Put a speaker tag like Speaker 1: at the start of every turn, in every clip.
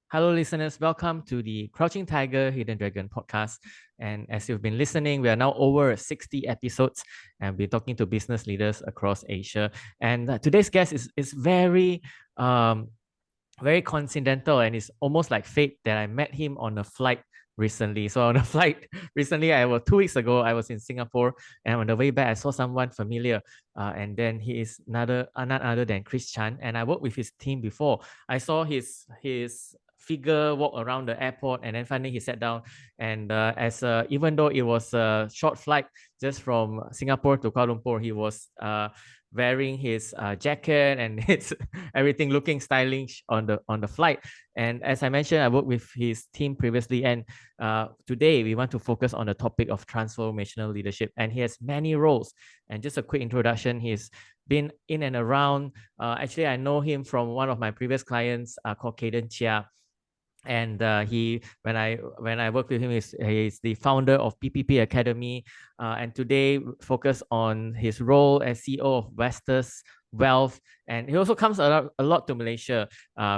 Speaker 1: Hello, listeners. Welcome to the Crouching Tiger, Hidden Dragon podcast. And as you've been listening, we are now over 60 episodes and we're talking to business leaders across Asia. And today's guest is very coincidental, and it's almost like fate that I met him on a flight recently. So on a flight recently, 2 weeks ago, I was in Singapore, and on the way back, I saw someone familiar. And then he is none other than Chris Chan, and I worked with his team before. I saw his figure walk around the airport, and then finally he sat down. And even though it was a short flight just from Singapore to Kuala Lumpur, he was wearing his jacket and his everything looking stylish on the flight. And as I mentioned, I worked with his team previously, and today we want to focus on the topic of transformational leadership. And he has many roles. And just a quick introduction: he's been in and around. Actually, I know him from one of my previous clients called Caden Chia. And when I work with him, he's the founder of PPP Academy, and today focus on his role as CEO of Vastus Wealth. And he also comes a lot to Malaysia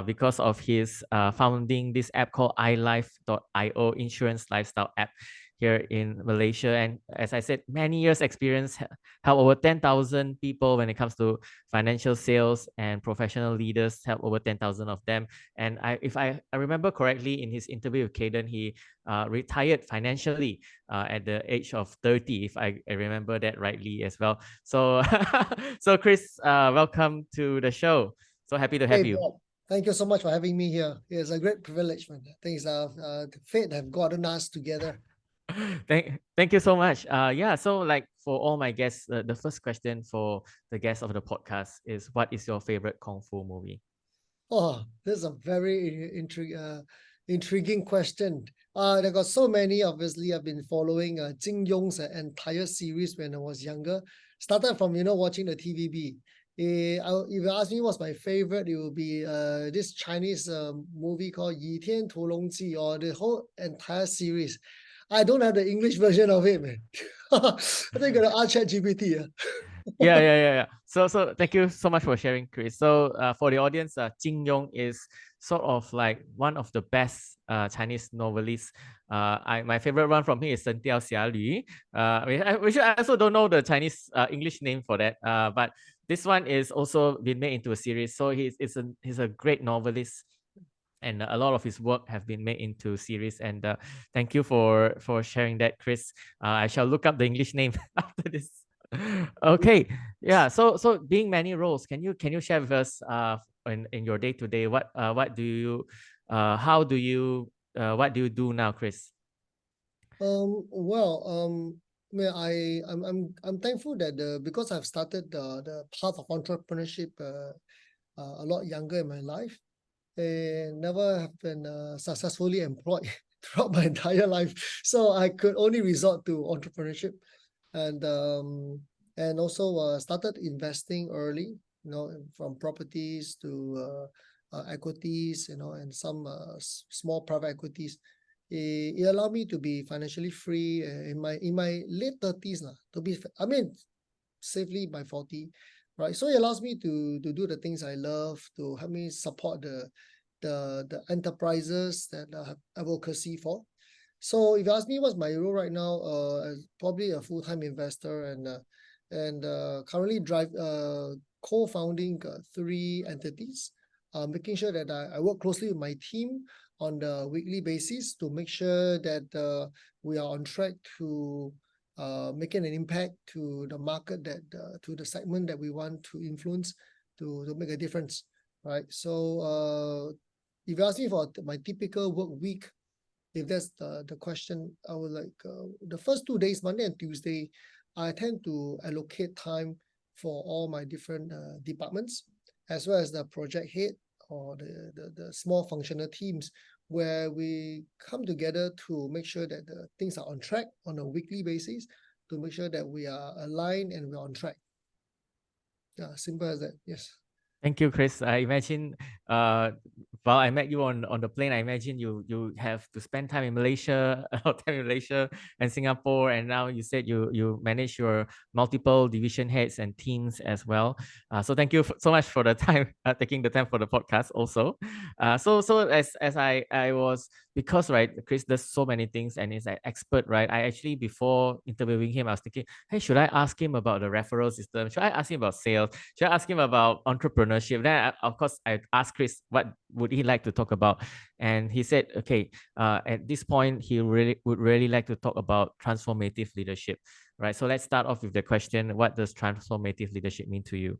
Speaker 1: because of his founding this app called iLYF.io, insurance lifestyle app here in Malaysia. And as I said, many years experience, help over 10,000 people when it comes to financial sales, and professional leaders, help over 10,000 of them. And if I remember correctly, in his interview with Caden, he retired financially at the age of 30, if I remember that rightly as well. So, so Chris, welcome to the show. So happy to have
Speaker 2: Hey,
Speaker 1: you.
Speaker 2: Bob. Thank you so much for having me here. It's a great privilege, man. I think it's fate have gotten us together.
Speaker 1: Thank you so much. Yeah, so like for all my guests, the first question for the guests of the podcast is, what is your favorite Kung Fu movie?
Speaker 2: Oh, this is a very intriguing question. There got so many. Obviously, I've been following Jin Yong's entire series when I was younger. Started from watching the TVB. If you ask me what's my favorite, it will be this Chinese movie called Yi Tian Tu Long Ji, or the whole entire series. I don't have the English version of it, man. I think you gotta ask ChatGPT.
Speaker 1: Yeah. So thank you so much for sharing, Chris. So for the audience, Jin Yong is sort of like one of the best Chinese novelists. My favorite one from him is Shen Diao Xia Lu. Which I also don't know the Chinese English name for that. But this one is also been made into a series. So he's a great novelist, and a lot of his work have been made into series. And thank you for sharing that, Chris. I shall look up the English name after this. Okay, yeah. So being many roles, can you share with us in your day to day, what do you how do you what do you do now, Chris?
Speaker 2: I'm thankful that because I've started the path of entrepreneurship a lot younger in my life, and never have been successfully employed throughout my entire life. So I could only resort to entrepreneurship, and also started investing early, from properties to equities, and some small private equities. It allowed me to be financially free in my late 30s lah, safely by 40, right? So it allows me to do the things I love, to help me support the enterprises that I have advocacy for. So if you ask me what's my role right now, probably a full-time investor, and currently co-founding 3 entities, making sure that I work closely with my team on the weekly basis to make sure that we are on track to making an impact to the market, to the segment that we want to influence, to make a difference, right? So if you ask me for my typical work week, if that's the question, I would like the first 2 days, Monday and Tuesday, I tend to allocate time for all my different departments, as well as the project head or the small functional teams, where we come together to make sure that the things are on track on a weekly basis, to make sure that we are aligned and we're on track. Yeah, simple as that. Yes.
Speaker 1: Thank you, Chris. I imagine while I met you on the plane, I imagine you have to spend time in Malaysia, a lot of time in Malaysia and Singapore, and now you said you manage your multiple division heads and teams as well. So thank you so much for the time, taking the time for the podcast also. So as I was, because right, Chris does so many things and is an expert, right? I actually, before interviewing him, I was thinking, hey, should I ask him about the referral system? Should I ask him about sales? Should I ask him about entrepreneurship? Then of course I asked Chris what would he like to talk about, and he said, okay, at this point he would really like to talk about transformative leadership, right? So let's start off with the question: what does transformative leadership mean to you?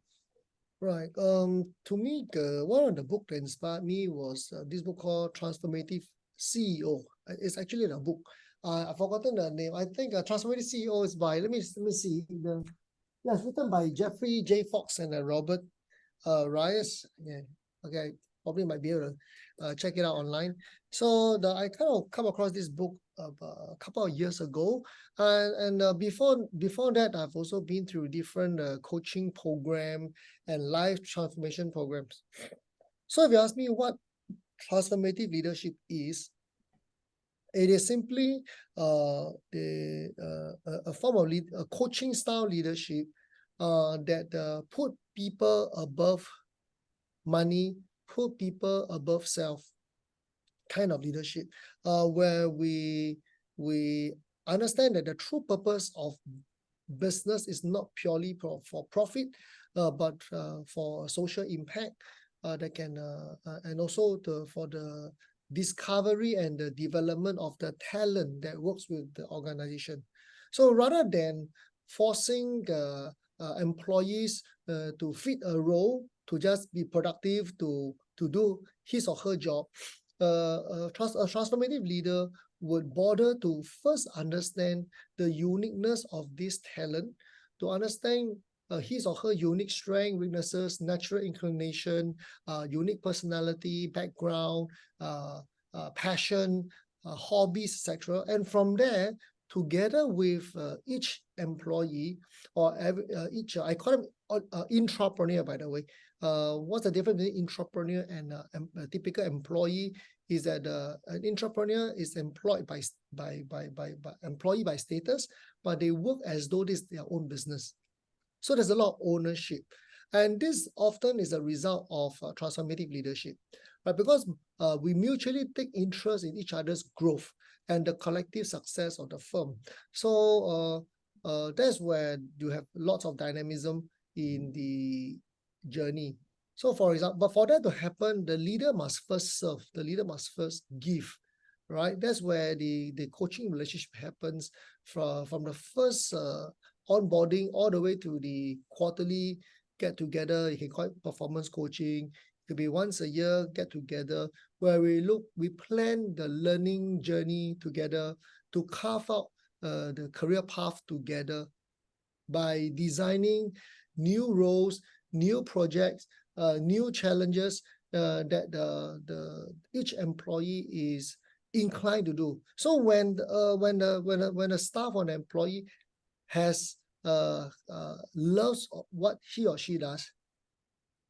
Speaker 2: Right. To me, one of the book that inspired me was this book called Transformative CEO. It's actually a book. I've forgotten the name. I think Transformative CEO is by, let me see. It's written by Jeffrey J. Fox and Robert Reyes. Yeah. Okay. Probably might be able to check it out online. So I kind of come across this book a couple of years ago, and before that, I've also been through different coaching program and life transformation programs. So if you ask me what transformative leadership is, it is simply a form of a coaching style leadership that put people above money, put people above self kind of leadership, where we understand that the true purpose of business is not purely for profit, but for social impact that can and also for the discovery and the development of the talent that works with the organization. So rather than forcing employees to fit a role, to just be productive, to do his or her job, a transformative leader would bother to first understand the uniqueness of this talent, to understand his or her unique strength, weaknesses, natural inclination, unique personality, background, passion, hobbies, etc. And from there, together with each employee or each, I call them intrapreneur, by the way. What's the difference between intrapreneur and a typical employee? Is that an intrapreneur is employed by employee by status, but they work as though this is their own business. So there's a lot of ownership, and this often is a result of transformative leadership, right? Because we mutually take interest in each other's growth and the collective success of the firm. So that's where you have lots of dynamism in the journey. So for example, but for that to happen, the leader must first serve, the leader must first give, right? That's where the coaching relationship happens from the first onboarding all the way to the quarterly get together. You can call it performance coaching. It could be once a year get together where we plan the learning journey together to carve out the career path together by designing new roles, new projects, new challenges that each employee is inclined to do. So when a staff or an employee has loves what he or she does,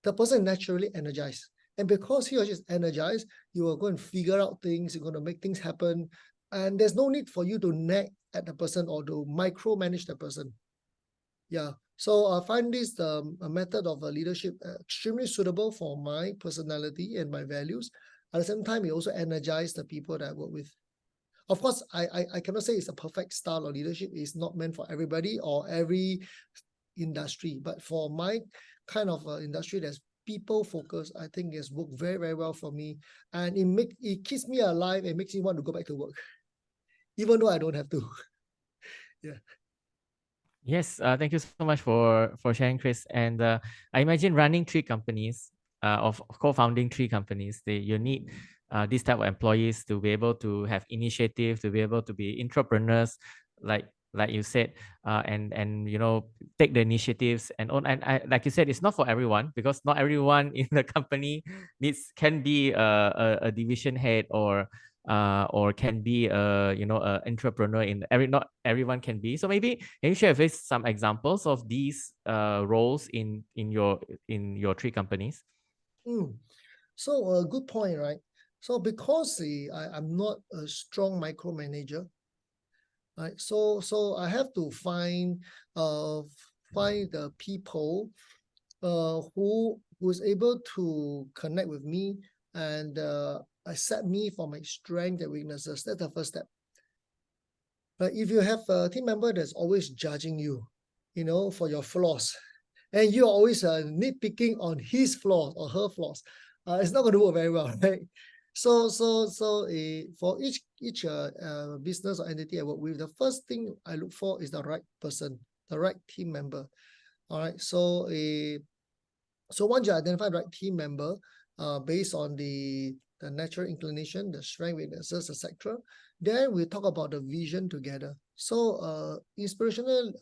Speaker 2: the person naturally energized. And because he or she is energized, you are going to figure out things, you're going to make things happen. And there's no need for you to nag at the person or to micromanage the person. Yeah. So I find this a method of leadership extremely suitable for my personality and my values. At the same time, it also energizes the people that I work with. Of course, I cannot say it's a perfect style of leadership. It's not meant for everybody or every industry. But for my kind of industry that's people focused, I think it's worked very, very well for me. And it keeps me alive and makes me want to go back to work, even though I don't have to. Yeah.
Speaker 1: Yes, thank you so much for sharing, Chris. And I imagine running 3 companies, of co-founding 3 companies, you need this type of employees to be able to have initiative, to be able to be entrepreneurs, like you said, and take the initiatives and on. And like you said, it's not for everyone, because not everyone in the company can be a division head or can be a entrepreneur not everyone can be. So maybe can you share with us some examples of these roles in your 3 companies?
Speaker 2: So a good point, right? So because I'm not a strong micromanager, right? So I have to find the people who's able to connect with me and accept me for my strengths and weaknesses. That's the first step. But if you have a team member that's always judging you, for your flaws, and you're always nitpicking on his flaws or her flaws, it's not going to work very well, right? So for each business or entity I work with, the first thing I look for is the right person, the right team member. All right. So once you identify the right team member, based on the natural inclination, the strength, weaknesses, etc., then we talk about the vision together. So inspirational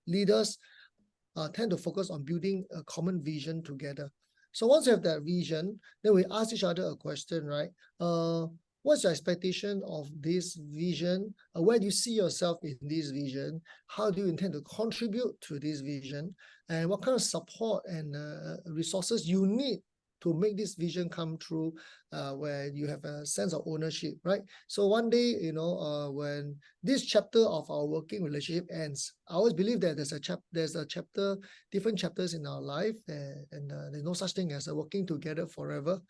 Speaker 2: leaders tend to focus on building a common vision together. So once you have that vision, then we ask each other a question, right? What's your expectation of this vision? Where do you see yourself in this vision? How do you intend to contribute to this vision? And what kind of support and resources you need to make this vision come true, where you have a sense of ownership, right? So one day, when this chapter of our working relationship ends, I always believe that there's a chapter, different chapters in our life, and there's no such thing as working together forever.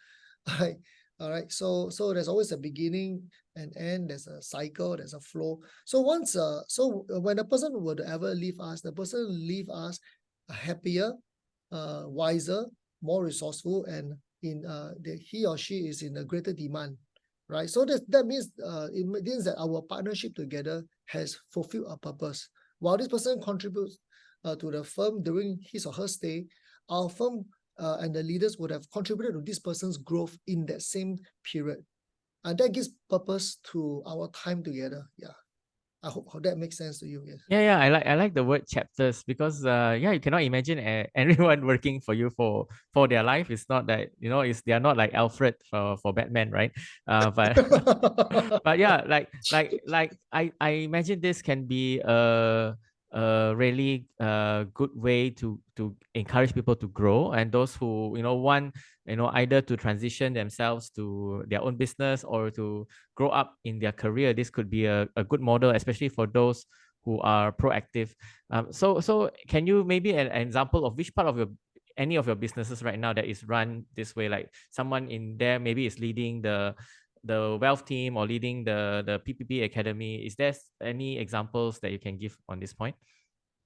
Speaker 2: Right. All right. So there's always a beginning and end. There's a cycle. There's a flow. So when a person would ever leave us, the person leave us happier, wiser, more resourceful, and he or she is in a greater demand, right? So that means it means that our partnership together has fulfilled a purpose. While this person contributes to the firm during his or her stay, our firm and the leaders would have contributed to this person's growth in that same period. And that gives purpose to our time together. Yeah. I hope that makes sense to you. Yes.
Speaker 1: Yeah, I like the word chapters because you cannot imagine anyone working for you for their life. It's not that they are not like Alfred for Batman, right? But but yeah, I imagine this can be a really good way to encourage people to grow, and those who want either to transition themselves to their own business or to grow up in their career. This could be a good model, especially for those who are proactive. So can you maybe an example of which part of any of your businesses right now that is run this way, like someone in there maybe is leading the wealth team or leading the PPP Academy? Is there any examples that you can give on this point?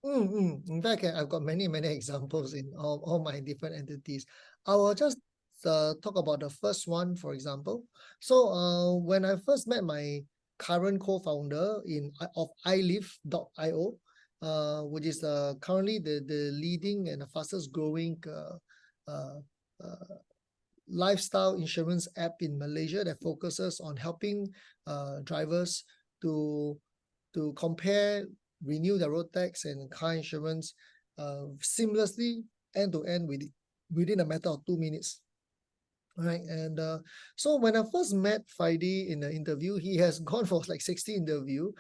Speaker 2: In fact, I've got many examples in all my different entities. I will just talk about the first one, for example. So when I first met my current co-founder of iLYF.io, which is currently the leading and the fastest growing uh, lifestyle insurance app in Malaysia that focuses on helping drivers to compare, renew their road tax and car insurance seamlessly end to end within a matter of 2 minutes. Right. And so when I first met Friday in the interview, he has gone for like 60 interview.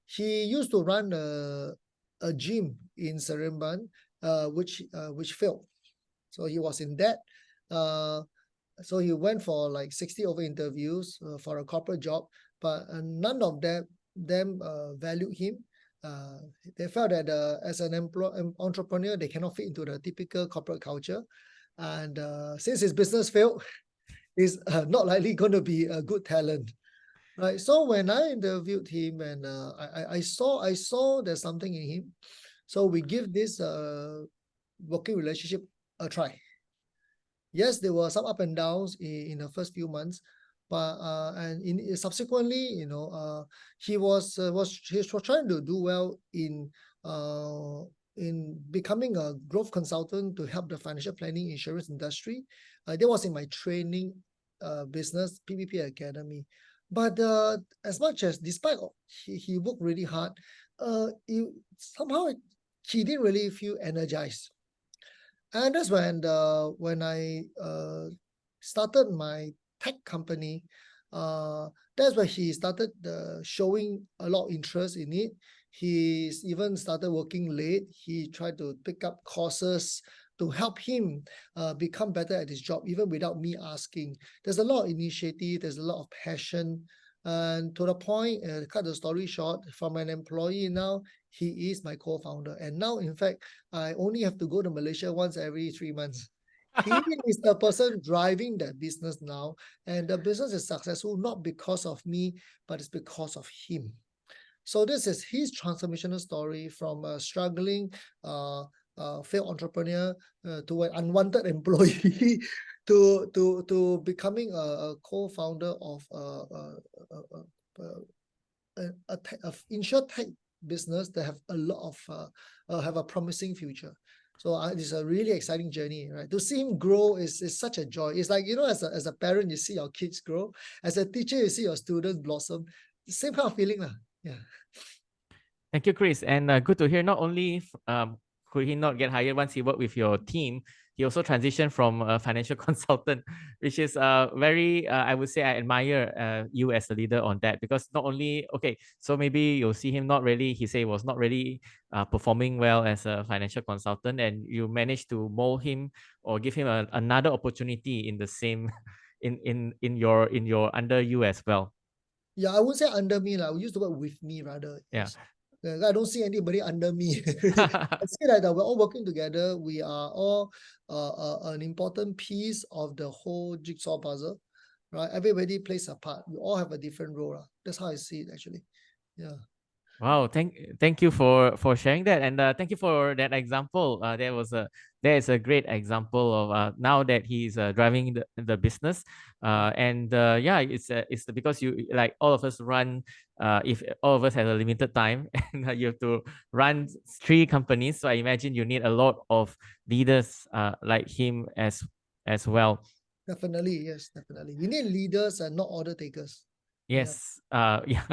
Speaker 2: He used to run a gym in Seremban, which failed. So he was in debt. So he went for like 60 over interviews for a corporate job, but none of them valued him. They felt that as an entrepreneur, they cannot fit into the typical corporate culture. And since his business failed, he's not likely going to be a good talent. Right. So when I interviewed him, and I saw there's something in him. So we give this working relationship a try. Yes, there were some up and downs in the first few months, but subsequently, he was trying to do well in becoming a growth consultant to help the financial planning insurance industry. That was in my training business, PPP Academy. But as much as despite he worked really hard, somehow he didn't really feel energized. And that's when I started my tech company. That's where he started showing a lot of interest in it. He's even started working late. He tried to pick up courses to help him become better at his job, even without me asking. There's a lot of initiative, there's a lot of passion. And to the point, cut the story short, from an employee now, he is my co-founder. And now, in fact, I only have to go to Malaysia once every 3 months. He is the person driving that business now. And the business is successful not because of me, but it's because of him. So this is his transformational story from a struggling failed entrepreneur to an unwanted employee to becoming a co-founder of a insurtech business that have a lot of have a promising future. So it's a really exciting journey, right? To see him grow is such a joy. It's like, as a parent, you see your kids grow. As a teacher, you see your students blossom. Same kind of feeling, lah. Yeah.
Speaker 1: Thank you, Chris. And good to hear. Not only could he not get hired once he worked with your team, he also transitioned from a financial consultant, which is very, I would say I admire you as a leader on that, because not only, okay, so maybe you'll see him he said was not really performing well as a financial consultant, and you managed to mold him or give him another opportunity in the same, in your under you as well.
Speaker 2: Yeah, I wouldn't say under me. I would use the word with me rather. Yes. Yeah. I don't see anybody under me. I see that we're all working together. We are all an important piece of the whole jigsaw puzzle, right? Everybody plays a part. We all have a different role. That's how I see it, actually. Yeah.
Speaker 1: Wow, thank you for sharing that, and thank you for that example. There is a great example of now that he's driving the business, and yeah, it's because you, like all of us run. If all of us have a limited time and you have to run 3 companies, so I imagine you need a lot of leaders like him as well.
Speaker 2: Definitely, yes, definitely. We need leaders and not order takers.
Speaker 1: Yes, yeah,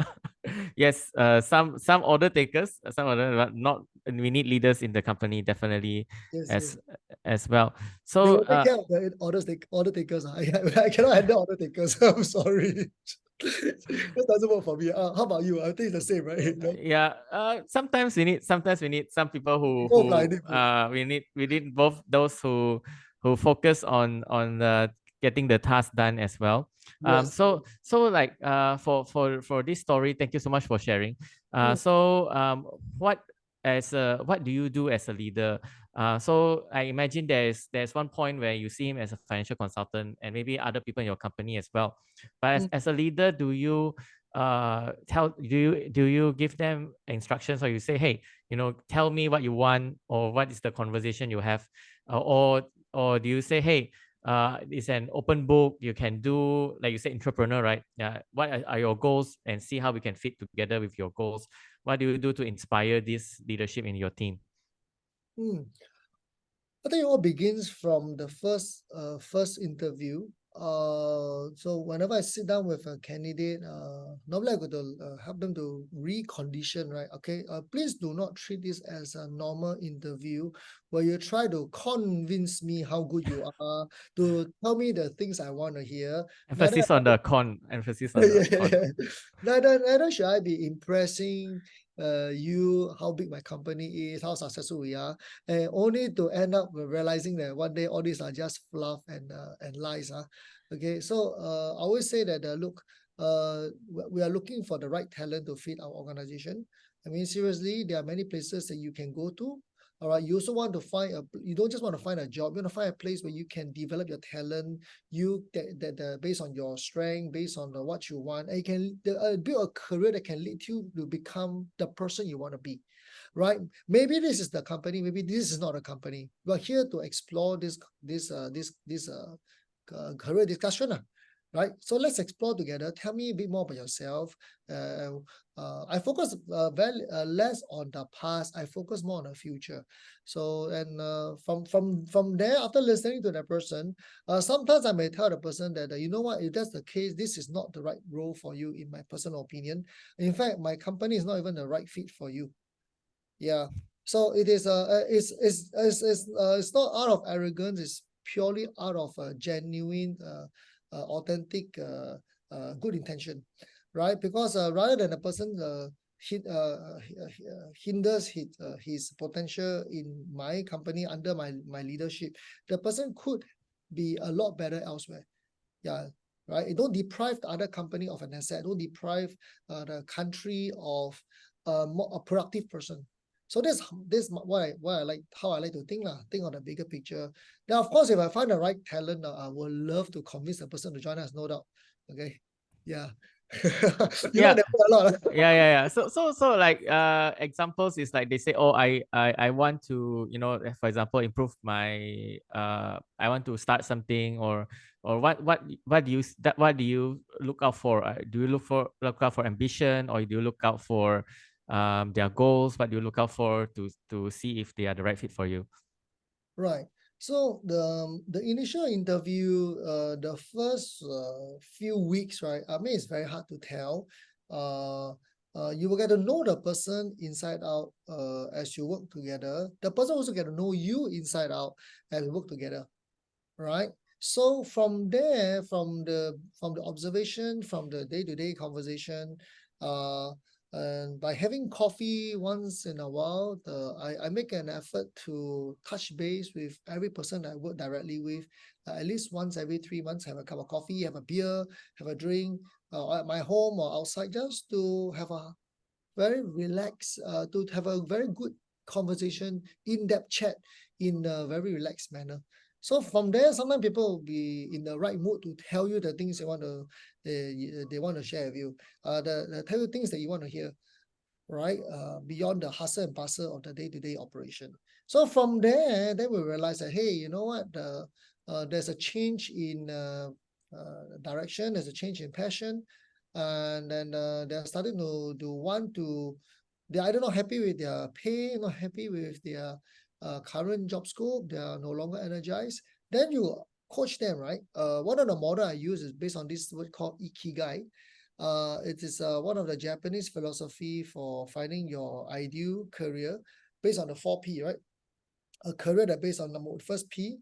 Speaker 1: yes. Some order takers, some order, but not. We need leaders in the company, definitely,
Speaker 2: Yes.
Speaker 1: as well.
Speaker 2: They
Speaker 1: So,
Speaker 2: will take care of the order takers. I cannot handle order takers. I'm sorry. That doesn't work for me. How about you? I think it's the same, right? No?
Speaker 1: yeah. Sometimes we need some people
Speaker 2: Both, I need both.
Speaker 1: we need both those who focus on getting the task done as well.
Speaker 2: Yes.
Speaker 1: So like for this story, thank you so much for sharing.
Speaker 2: Mm.
Speaker 1: So what do you do as a leader? So I imagine there's one point where you see him as a financial consultant and maybe other people in your company as well. But as a leader, do you do you give them instructions, or you say, hey, tell me what you want, or what is the conversation you have, or do you say, hey, it's an open book, you can do, like you say, entrepreneur, right? Yeah, what are your goals, and see how we can fit together with your goals. What do you do to inspire this leadership in your team?
Speaker 2: I think it all begins from the first interview. So whenever I sit down with a candidate, normally I go to help them to recondition, right? Okay, please do not treat this as a normal interview where you try to convince me how good you are, to tell me the things I want to hear.
Speaker 1: Emphasis on the con.
Speaker 2: Neither should I be impressing you how big my company is, how successful we are, and only to end up realizing that one day all these are just fluff and lies. Okay, so I always say that look, we are looking for the right talent to fit our organization. I mean, seriously, there are many places that you can go to. All right, you also want to you don't just want to find a job, you want to find a place where you can develop your talent, based on your strength, based on what you want, and you can build a career that can lead you to become the person you want to be, right? Maybe this is the company, maybe this is not a company. We're here to explore this career discussion. Right, so let's explore together. Tell me a bit more about yourself. I focus very less on the past. I focus more on the future. So, and from there, after listening to that person, sometimes I may tell the person that you know what, if that's the case, this is not the right role for you, in my personal opinion. In fact, my company is not even the right fit for you. Yeah. So it is it's not out of arrogance. It's purely out of a genuine authentic good intention, right? Because rather than a person hinders his potential in my company under my leadership, the person could be a lot better elsewhere. Yeah, right. It don't deprive the other company of an asset. Don't deprive the country of a productive person. So this why I like how I like to think think on the bigger picture. Now, of course, if I find the right talent, I would love to convince the person to join us. No doubt. Okay. Yeah. You
Speaker 1: Yeah.
Speaker 2: like that word a lot.
Speaker 1: Yeah. So like examples is like they say, oh, I want to, for example, improve my I want to start something, or what do you what do you look out for? Do you look out for ambition, or do you look out for their goals? What do you look out for to see if they are the right fit for you?
Speaker 2: Right. So the initial interview, the first few weeks, right? I mean, it's very hard to tell. You will get to know the person inside out as you work together. The person also get to know you inside out as you work together, right? So from there, from the observation, from the day-to-day conversation, and by having coffee once in a while, I make an effort to touch base with every person I work directly with. At least once every 3 months, have a cup of coffee, have a beer, have a drink, at my home or outside, just to have a very relaxed, to have a very good conversation, in-depth chat in a very relaxed manner. So from there, sometimes people will be in the right mood to tell you the things they want to share with you. The tell you things that you want to hear, right? Beyond the hustle and bustle of the day-to-day operation. So from there, then we realize that, hey, you know what? There's a change in direction. There's a change in passion, and then they're starting to want to. They're either not happy with their pay, not happy with their current job scope. They are no longer energized. Then you coach them, right? One of the model I use is based on this word called ikigai. It is one of the Japanese philosophy for finding your ideal career based on the 4P, right? A career that based on first P,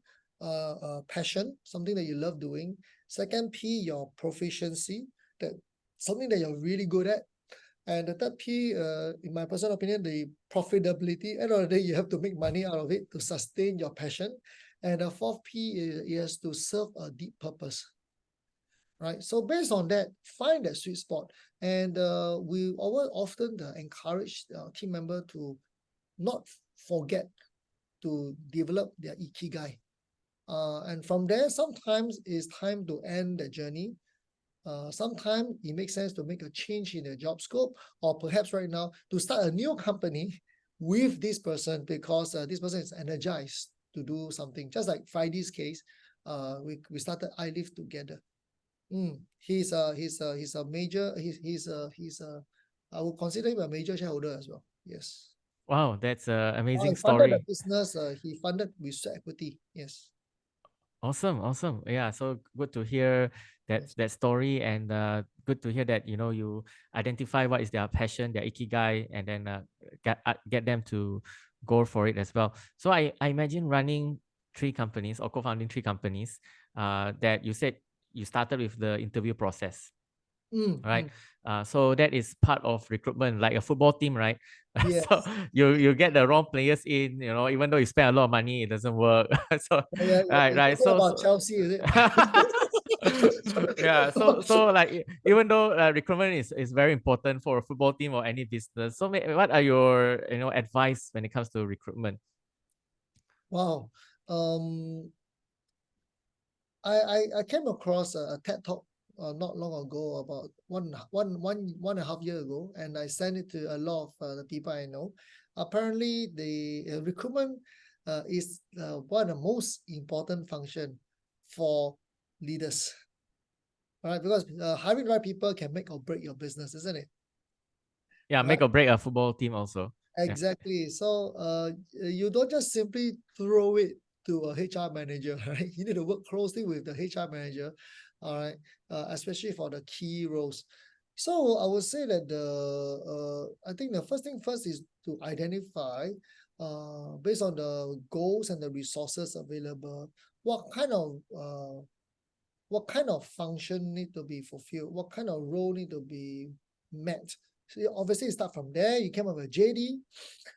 Speaker 2: passion, something that you love doing. Second P, your proficiency, that something that you're really good at. And the third P, in my personal opinion, the profitability. End of the day, you have to make money out of it to sustain your passion. And the fourth P is to serve a deep purpose, right? So based on that, find that sweet spot. And we often encourage team member to not forget to develop their ikigai. And from there, sometimes it's time to end the journey. Sometimes it makes sense to make a change in the job scope, or perhaps right now to start a new company with this person because this person is energized to do something. Just like Friday's case, we started iLYF together. He's a major. I would consider him a major shareholder as well. Yes.
Speaker 1: Wow, that's an
Speaker 2: I
Speaker 1: amazing
Speaker 2: funded the
Speaker 1: story.
Speaker 2: business. He funded with sweat equity. Yes.
Speaker 1: Awesome. Yeah, so good to hear
Speaker 2: Yes.
Speaker 1: that story, and good to hear that you identify what is their passion, their ikigai, and then get them to go for it as well. So I imagine running 3 companies or co-founding 3 companies. That you said you started with the interview process, right?
Speaker 2: Mm.
Speaker 1: So that is part of recruitment, like a football team, right? So
Speaker 2: Yes.
Speaker 1: you get the wrong players in, even though you spend a lot of money, it doesn't work. So
Speaker 2: Yeah. You're
Speaker 1: right.
Speaker 2: talking
Speaker 1: So
Speaker 2: about Chelsea, is it?
Speaker 1: yeah. So like even though recruitment is very important for a football team or any business. So what are your advice when it comes to recruitment?
Speaker 2: Wow. I came across a TED talk not long ago, about one and a half year ago, and I sent it to a lot of the people I know. Apparently, the recruitment is one of the most important function for leaders, right? Because hiring the right people can make or break your business, isn't it?
Speaker 1: Yeah,
Speaker 2: Right?
Speaker 1: make or break a football team also. Yeah.
Speaker 2: Exactly. So you don't just simply throw it to a HR manager, right? You need to work closely with the HR manager, all right, especially for the key roles. So I would say that I think the first thing first is to identify, based on the goals and the resources available, what kind of function need to be fulfilled, what kind of role need to be met So obviously you start from there, you came up with a JD,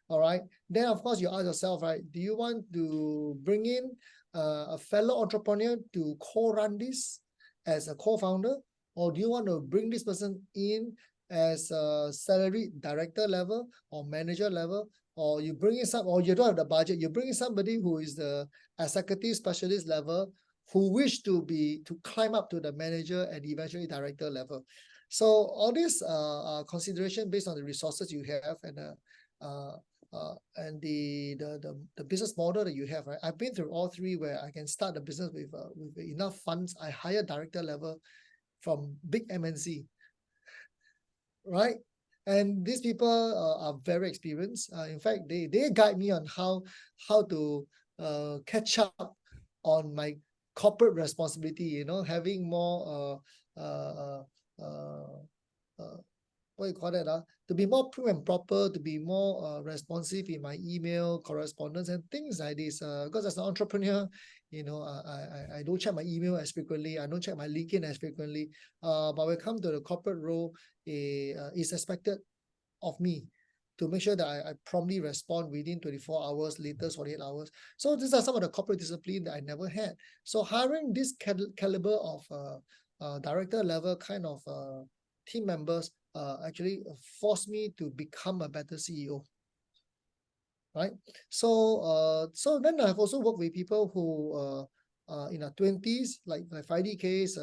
Speaker 2: all right? Then of course you ask yourself, right, do you want to bring in a fellow entrepreneur to co-run this as a co-founder? Or do you want to bring this person in as a salary director level or manager level? Or you bring in some, or you don't have the budget, you bring in somebody who is the executive specialist level who wish to climb up to the manager and eventually director level. So all this consideration based on the resources you have and the business model that you have, right? I've been through all three where I can start the business with enough funds. I hire director level from big MNC, right? And these people are very experienced. In fact, they guide me on how to catch up on my corporate responsibility. You know, having more what you call that? To be more prim and proper, to be more responsive in my email correspondence and things like this. Because as an entrepreneur, you know, I don't check my email as frequently. I don't check my LinkedIn as frequently. But when it comes to the corporate role, it's expected of me to make sure that I promptly respond within 24 hours, latest 48 hours. So these are some of the corporate discipline that I never had. So hiring this caliber of director level kind of team members actually forced me to become a better CEO. Right. So so then I've also worked with people who in their 20s, like my Friday case,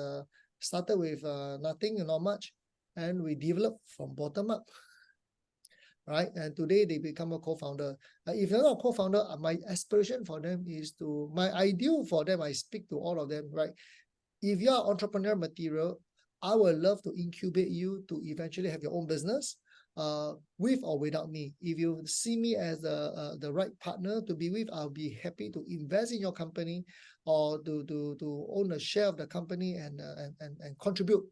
Speaker 2: started with nothing and not much, and we developed from bottom up. Right, and today they become a co-founder. If you're not a co-founder, my aspiration for them is my ideal for them, I speak to all of them, right? If you are entrepreneur material, I would love to incubate you to eventually have your own business, with or without me. If you see me as the right partner to be with, I'll be happy to invest in your company or to own a share of the company and contribute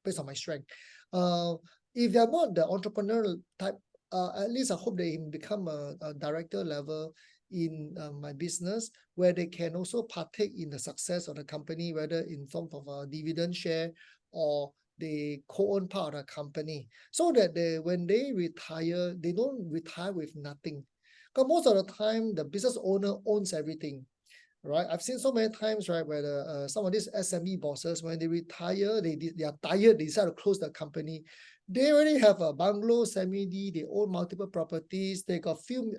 Speaker 2: based on my strength. If you're not the entrepreneurial type, at least I hope they become a director level in my business, where they can also partake in the success of the company, whether in form of a dividend share or they co-own part of the company, so that when they retire, they don't retire with nothing. Because most of the time, the business owner owns everything. Right, I've seen so many times, right, where some of these SME bosses, when they retire, they are tired, they decide to close the company. They already have a bungalow, semi-D, they own multiple properties, they got few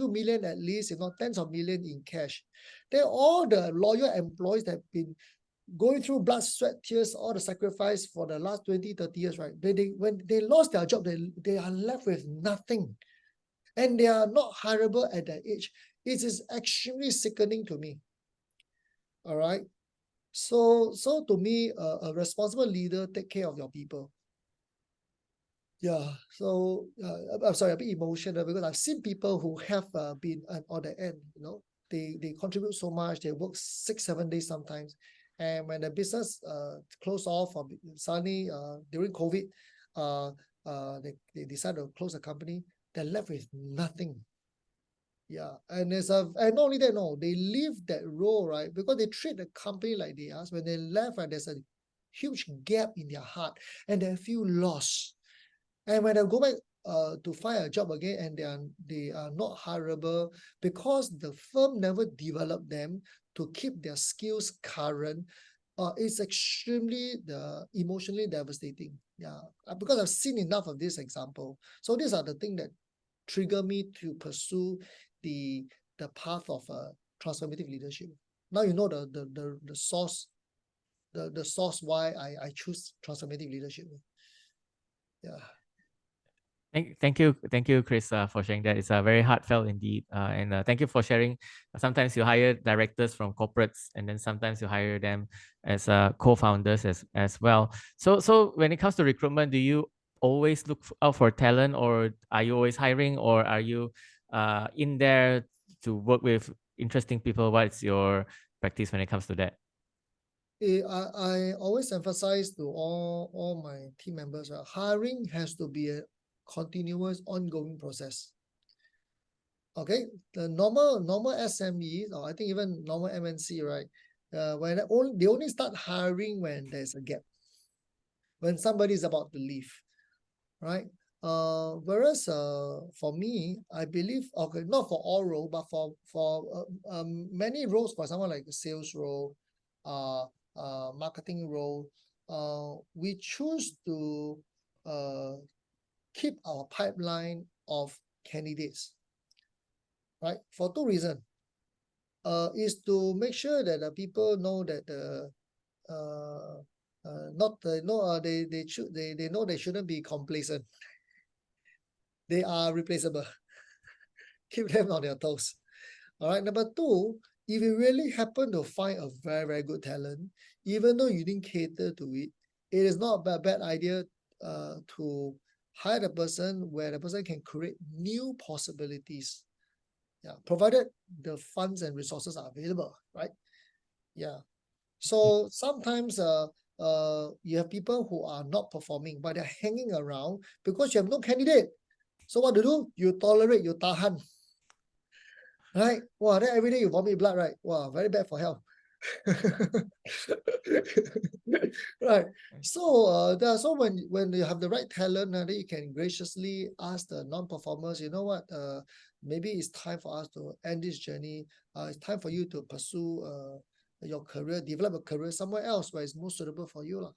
Speaker 2: million at least, if not tens of million in cash. Then all the loyal employees that have been going through blood, sweat, tears, all the sacrifice for the last 20, 30 years, right? When they lost their job, they are left with nothing. And they are not hireable at that age. It is extremely sickening to me. All right. So to me, a responsible leader take care of your people. Yeah. So I'm sorry, a bit emotional because I've seen people who have been on the end. You know, they contribute so much. They work 6-7 days sometimes, and when the business close off or suddenly during COVID, they decide to close the company. They're left with nothing. Yeah, and and not only that, no, they leave that role, right? Because they treat the company like they are. When they left, right, there's a huge gap in their heart and they feel lost. And when they go back to find a job again and they are not hireable because the firm never developed them to keep their skills current, it's extremely emotionally devastating. Yeah, because I've seen enough of this example. So these are the things that trigger me to pursue the path of transformative leadership. Now you know the source, the source why I choose transformative leadership. Yeah.
Speaker 1: Thank you, Chris, for sharing that. It's very heartfelt indeed, and thank you for sharing. Sometimes you hire directors from corporates, and then sometimes you hire them as co-founders as well. So when it comes to recruitment, do you always look out for talent, or are you always hiring, or are you in there to work with interesting people? What's your practice when it comes to that?
Speaker 2: I always emphasize to all my team members, hiring has to be a continuous, ongoing process. Okay, the normal SMEs, or I think even normal MNC, right? When they only start hiring when there's a gap, when somebody is about to leave, right? Whereas for me, I believe, okay, not for all roles, but for many roles, for example, like the sales role, marketing role, we choose to keep our pipeline of candidates, right? For two reasons. Is to make sure that the people know that not the no they know they shouldn't be complacent. They are replaceable. Keep them on their toes. All right. Number two, if you really happen to find a very, very good talent, even though you didn't cater to it, it is not a bad idea to hire the person where the person can create new possibilities. Yeah, provided the funds and resources are available, right? Yeah. So sometimes you have people who are not performing, but they're hanging around because you have no candidate. So what to do? You tolerate, you tahan. Right? Wow, then every day you vomit blood, right? Wow, very bad for health. Right. So so when you have the right talent, then you can graciously ask the non-performers, you know what? Maybe it's time for us to end this journey. It's time for you to pursue your career, develop a career somewhere else where it's more suitable for you.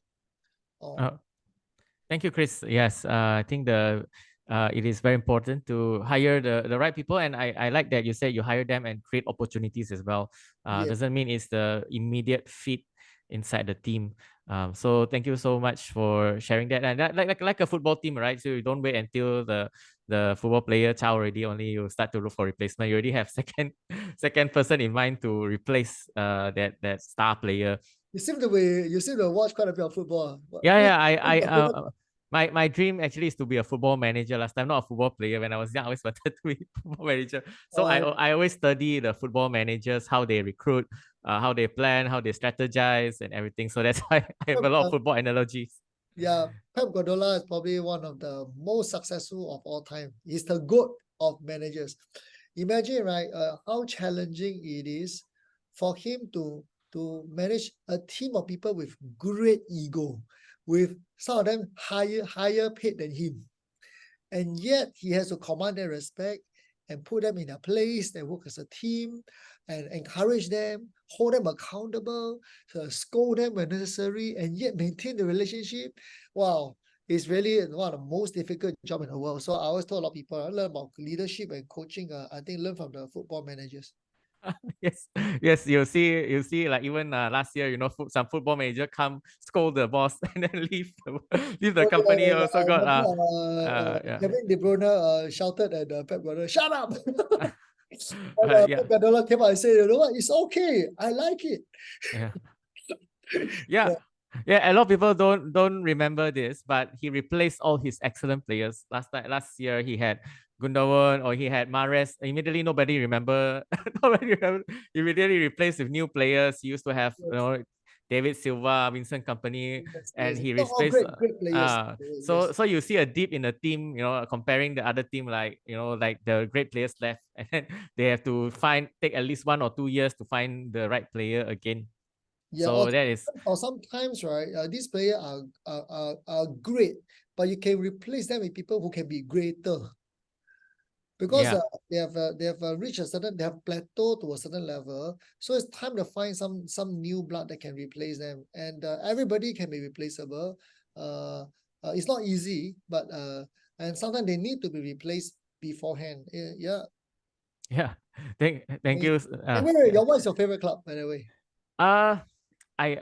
Speaker 1: Oh, thank you, Chris. Yes, I think it is very important to hire the right people, and I like that you said you hire them and create opportunities as well.
Speaker 2: Yeah.
Speaker 1: Doesn't mean it's the immediate fit inside the team. So thank you so much for sharing that. And that, like a football team, right? So you don't wait until the football player chow already, only you start to look for replacement. You already have second person in mind to replace that star player.
Speaker 2: You seem to watch quite a bit of football.
Speaker 1: Yeah,
Speaker 2: What,
Speaker 1: yeah.
Speaker 2: what's your favorite?
Speaker 1: My dream actually is to be a football manager. Last time, not a football player. When I was young, I always wanted to be a football manager. So I always study the football managers, how they recruit, how they plan, how they strategize, and everything. So that's why I have a lot of football analogies.
Speaker 2: Yeah, Pep Guardiola is probably one of the most successful of all time. He's the GOAT of managers. Imagine, right, how challenging it is for him to manage a team of people with great ego, with some of them higher paid than him. And yet he has to command their respect and put them in a place and work as a team and encourage them, hold them accountable, scold them when necessary, and yet maintain the relationship. Wow, it's really one of the most difficult job in the world. So I always tell a lot of people, I learn about leadership and coaching. I think learn from the football managers.
Speaker 1: Yes, yes. You see, like even last year, some football manager come scold the boss and then leave the
Speaker 2: Oh,
Speaker 1: company.
Speaker 2: yeah.
Speaker 1: Also
Speaker 2: I
Speaker 1: got
Speaker 2: remember
Speaker 1: yeah.
Speaker 2: Kevin De Bruyne shouted at Pep Guardiola, "Shut up!" And
Speaker 1: Yeah,
Speaker 2: Pep Guardiola came out and said, "You know what? It's okay. I like it."
Speaker 1: yeah. Yeah. Yeah, a lot of people don't remember this, but he replaced all his excellent players. Last year he had Gundogan or he had Mahrez. Immediately nobody remember. Nobody remember. He immediately replaced with new players. He used to have
Speaker 2: Yes.
Speaker 1: David Silva, Vincent Company,
Speaker 2: Yes,
Speaker 1: and
Speaker 2: yes.
Speaker 1: he
Speaker 2: No, all
Speaker 1: replaced.
Speaker 2: great players.
Speaker 1: So
Speaker 2: Yes.
Speaker 1: so you see a dip in the team. Comparing the other team, like like the great players left, and then they have to take at least 1 or 2 years to find the right player again.
Speaker 2: Yeah,
Speaker 1: So that is
Speaker 2: or sometimes, right, these players are great, but you can replace them with people who can be greater because
Speaker 1: yeah.
Speaker 2: they have reached they have plateaued to a certain level. So it's time to find some new blood that can replace them, and everybody can be replaceable. It's not easy, but and sometimes they need to be replaced beforehand. Yeah.
Speaker 1: Yeah. Thank you.
Speaker 2: Hey, wait, what's your favorite club, by the way?
Speaker 1: Uh, I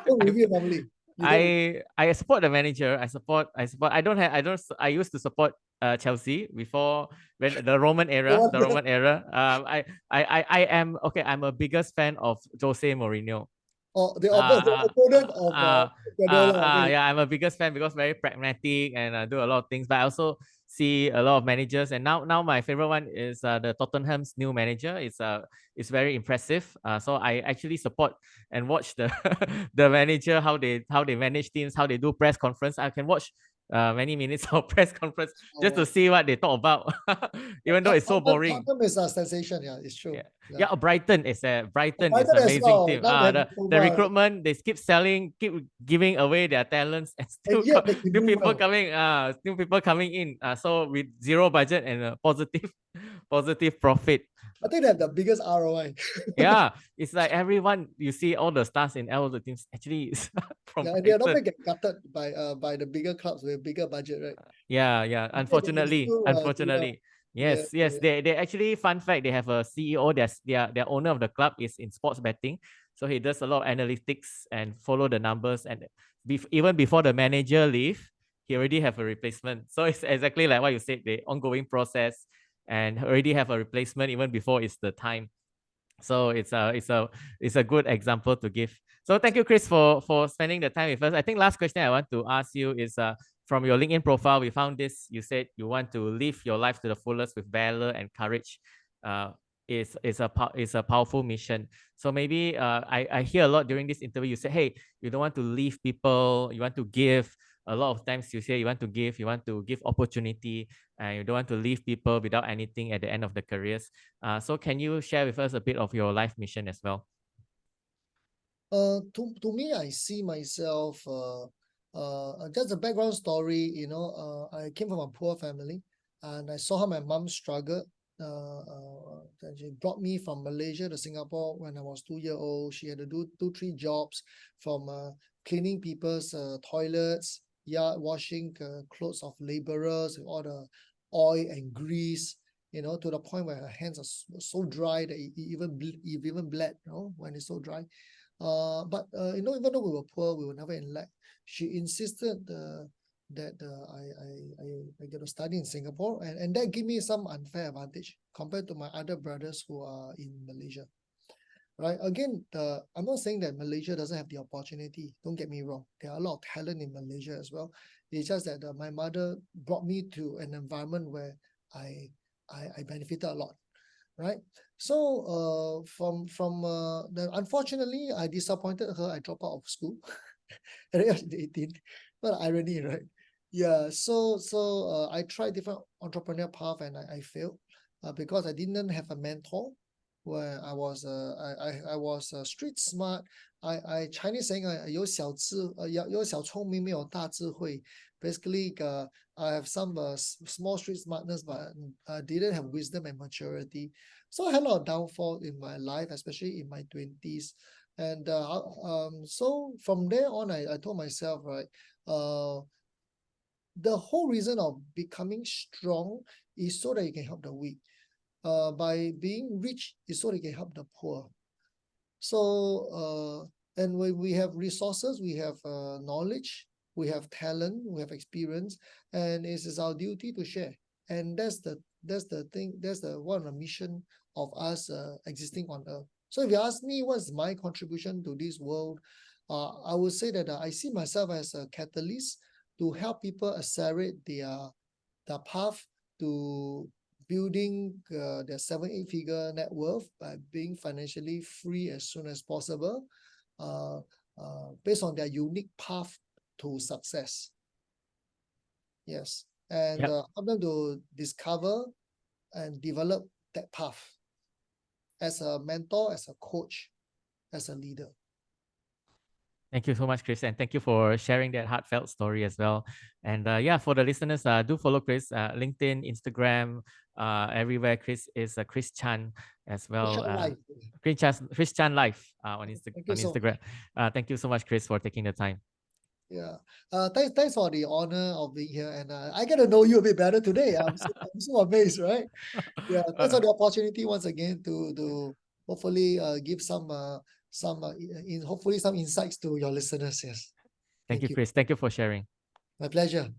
Speaker 2: Don't review normally. You don't.
Speaker 1: I support the manager. I support. I don't have. I don't. I used to support Chelsea before when the Roman
Speaker 2: No
Speaker 1: era. The
Speaker 2: wonder.
Speaker 1: Roman era. I am okay. I'm a biggest fan of Jose Mourinho.
Speaker 2: Oh, the
Speaker 1: Uh,
Speaker 2: opponent of Guardiola. Okay.
Speaker 1: yeah, I'm a biggest fan because very pragmatic and do a lot of things. But I also see a lot of managers, and now my favorite one is the Tottenham's new manager. It's very impressive. So I actually support and watch the the manager how they manage teams, how they do press conference. I can watch many minutes of press conference just to
Speaker 2: Oh,
Speaker 1: see what they talk about, even though it's so boring.
Speaker 2: Tottenham is a sensation. Yeah, it's true.
Speaker 1: Yeah.
Speaker 2: Yeah.
Speaker 1: Yeah, Brighton is
Speaker 2: Brighton as
Speaker 1: amazing
Speaker 2: well.
Speaker 1: team.
Speaker 2: Now they have
Speaker 1: The
Speaker 2: diploma,
Speaker 1: recruitment, they keep selling, keep giving away their talents, and
Speaker 2: and
Speaker 1: still
Speaker 2: yet they can
Speaker 1: new
Speaker 2: do
Speaker 1: people
Speaker 2: well.
Speaker 1: coming. New people coming in. So with zero budget and a positive, positive profit.
Speaker 2: I think they have the biggest ROI.
Speaker 1: Yeah, it's like everyone you see all the stars in all the teams actually is from
Speaker 2: Yeah, and they are not
Speaker 1: Brighton.
Speaker 2: going to get gutted by the bigger clubs with bigger budget, right?
Speaker 1: Yeah.
Speaker 2: Yeah, they can
Speaker 1: Unfortunately,
Speaker 2: still do well.
Speaker 1: unfortunately.
Speaker 2: Yeah,
Speaker 1: Yes, yes. They actually, fun fact, they have a CEO. Their owner of the club is in sports betting. So he does a lot of analytics and follow the numbers. And even before the manager leave, he already have a replacement. So it's exactly like what you said, the ongoing process, and already have a replacement even before it's the time. So it's a good example to give. So thank you, Chris, for spending the time with us. I think last question I want to ask you is from your LinkedIn profile, we found this. You said you want to live your life to the fullest with valor and courage. Is a powerful mission. So maybe I hear a lot during this interview. You say, hey, you don't want to leave people. You want to give. A lot of times you say you want to give. You want to give opportunity, and you don't want to leave people without anything at the end of the careers. So can you share with us a bit of your life mission as well?
Speaker 2: To me, I see myself, just a background story, I came from a poor family and I saw how my mom struggled. She brought me from Malaysia to Singapore when I was 2 years old. She had to do 3 jobs from cleaning people's toilets, washing clothes of laborers with all the oil and grease, to the point where her hands are so dry that it even bled, when it's so dry. But even though we were poor, we were never in lack. She insisted that I get to study in Singapore, and that gave me some unfair advantage compared to my other brothers who are in Malaysia. Right? Again, I'm not saying that Malaysia doesn't have the opportunity. Don't get me wrong. There are a lot of talent in Malaysia as well. It's just that my mother brought me to an environment where I benefited a lot. Right? So from unfortunately, I disappointed her. I dropped out of school at the age of 18. What irony, right? Yeah. So I tried different entrepreneurial path and I failed because I didn't have a mentor. Where I was I was street smart. I Chinese saying 有小聪明没有大智慧. Basically, I have some small street smartness, but didn't have wisdom and maturity. So I had a lot of downfall in my life, especially in my 20s. And so from there on, I told myself, right, the whole reason of becoming strong is so that you can help the weak. By being rich is so they can help the poor. So, and when we have resources, we have knowledge, we have talent, we have experience, and it is our duty to share. And that's the thing. That's the one of the mission of us existing on Earth. So if you ask me what's my contribution to this world, I would say that I see myself as a catalyst to help people accelerate their path to building their 7-8 figure net worth by being financially free as soon as possible, based on their unique path to success. Yes, and help them to discover and develop that path as a mentor, as a coach, as a leader.
Speaker 1: Thank you so much, Chris, and thank you for sharing that heartfelt story as well. And for the listeners, do follow Chris, LinkedIn, Instagram, everywhere. Chris is Chris Chan as well. Chris Chan Life on Instagram. Thank you so much, Chris, for taking the time.
Speaker 2: Yeah. Thanks for the honor of being here, and I get to know you a bit better today. I'm so amazed, right? Yeah. Thanks for the opportunity once again to hopefully give hopefully some insights to your listeners. Yes.
Speaker 1: Thank you, Chris. Thank you for sharing.
Speaker 2: My pleasure.